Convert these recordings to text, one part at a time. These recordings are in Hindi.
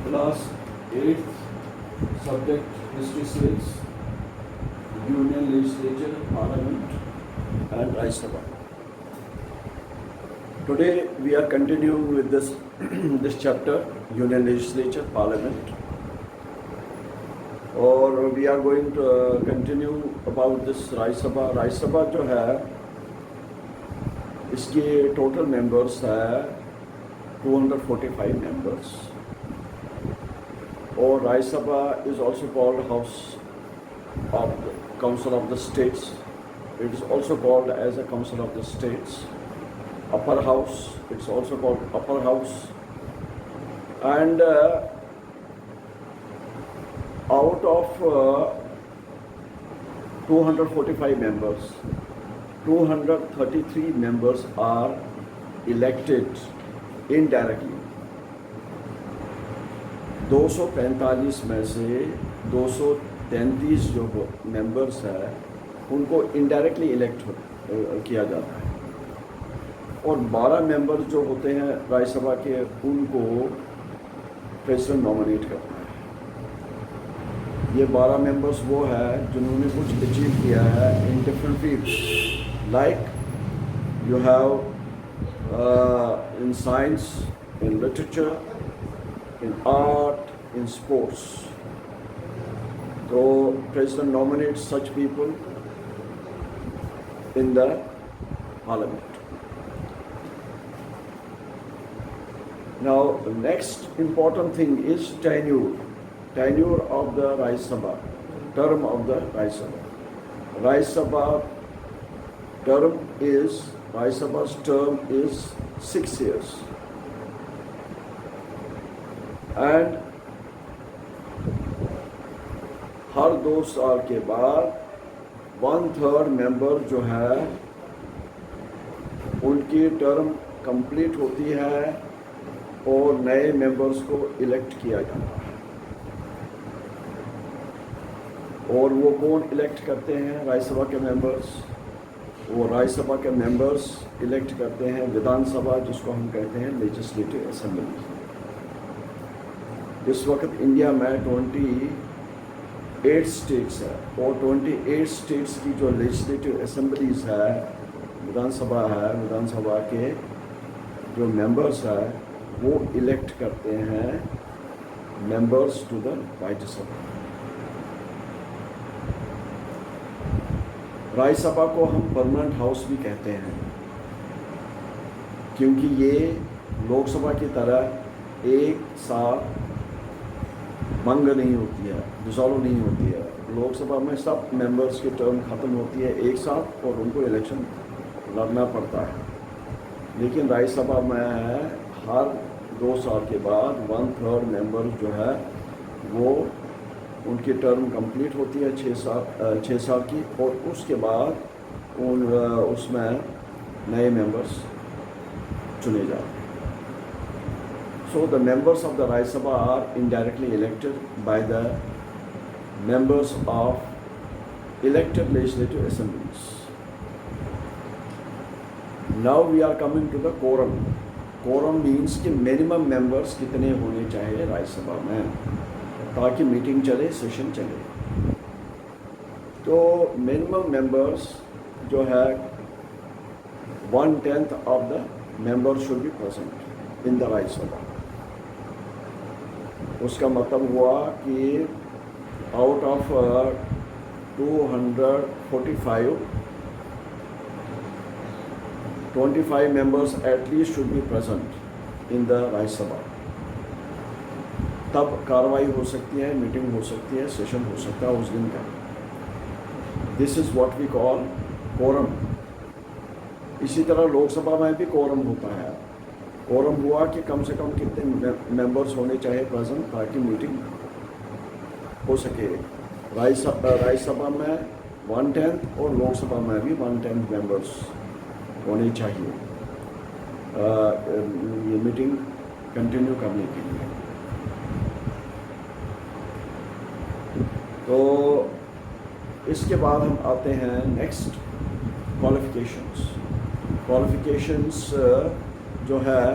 Class 8th subject history series, Union Legislature, Parliament and Rajya Sabha. Today we are continuing with this this chapter, Union Legislature, Parliament. और we are going to continue about this Rajya Sabha. Rajya Sabha जो है इसके टोटल मेंबर्स है 245 मेंबर्स. और Rajya Sabha is also called House of the Council of the States. It is also called as a Council of the States. Upper House, it's also called Upper House. And out of 245 members, 233 members are elected indirectly. 245 में से 233 जो मेंबर्स है उनको इनडायरेक्टली इलेक्ट किया जाता है. और 12 मेंबर्स जो होते हैं राज्यसभा के उनको प्रेसिडेंट नॉमिनेट करता है. ये 12 मेंबर्स वो है जिन्होंने कुछ अचीव किया है in different fields. Like you have in science, in literature, in art, in sports. So President nominates such people in the Parliament. Now the next important thing is tenure. Tenure of the Rajya Sabha, term of the Rajya Sabha. Rajya Sabha term is, Rajya Sabha's term is 6 years. And हर 2 साल के बाद 1/3 मेंबर जो है उनकी टर्म कंप्लीट होती है और नए मेंबर्स को इलेक्ट किया जाता है. और वो कौन इलेक्ट करते हैं राज्यसभा के मेंबर्स? वो राज्यसभा के मेंबर्स इलेक्ट करते हैं विधानसभा, जिसको हम कहते हैं लेजिस्लेटिव असेंबली. इस वक्त इंडिया में 28 स्टेट्स है और 28 स्टेट्स की जो लेजिस्लेटिव असेंबलीज है, विधानसभा है, विधानसभा के जो मेंबर्स है वो इलेक्ट करते हैं members to the Rajya Sabha. Rajya Sabha को हम परमानेंट हाउस भी कहते हैं क्योंकि ये लोकसभा की तरह एक साथ मंग नहीं होती है, डिसॉल्व नहीं होती है. लोकसभा में सब मेंबर्स की टर्म ख़त्म होती है एक साथ और उनको इलेक्शन लड़ना पड़ता है. लेकिन राज्यसभा में हर 2 साल के बाद 1/3 मेंबर जो है वो उनकी टर्म कंप्लीट होती है 6 साल की, और उसके बाद उसमें नए मेंबर्स चुने जाते हैं. So the members of the Rajya Sabha are indirectly elected by the members of elected legislative assemblies. Now we are coming to the quorum. Quorum means कि minimum members कितने होने चाहिए राज्य सभा में ताकि मीटिंग चले, सेशन चले. तो minimum members जो है 1/10 of the members should be present in the Rajya Sabha. उसका मतलब हुआ कि out of 245 25 members at least should be present in the राज्य सभा. तब कार्रवाई हो सकती है, मीटिंग हो सकती है, सेशन हो सकता है उस दिन का. This is what we call quorum. इसी तरह लोकसभा में भी कोरम होता है. कोरम हुआ कि कम से कम कितने मेंबर्स होने चाहिए प्रेजेंट ताकि मीटिंग हो सके. राज्यसभा में 1/10 और लोकसभा में भी 1/10 मेंबर्स होने चाहिए ये मीटिंग कंटिन्यू करने के लिए. तो इसके बाद हम आते हैं नेक्स्ट क्वालिफिकेशंस. क्वालिफिकेशंस जो है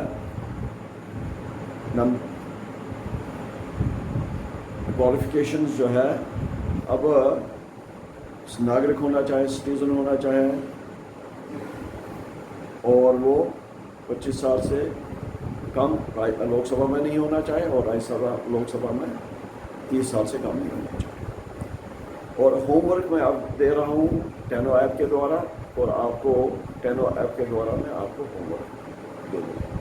क्वालिफिकेशन जो है अब नागरिक होना चाहे, सिटीज़न होना चाहे, और वो 25 साल से कम लोकसभा में नहीं होना चाहे, और राज्यसभा लोकसभा में 30 साल से कम नहीं होना चाहिए। और होमवर्क मैं अब दे रहा हूँ टेनो ऐप के द्वारा, और आपको टेनो ऐप के द्वारा मैं आपको होमवर्क दे दूँगा।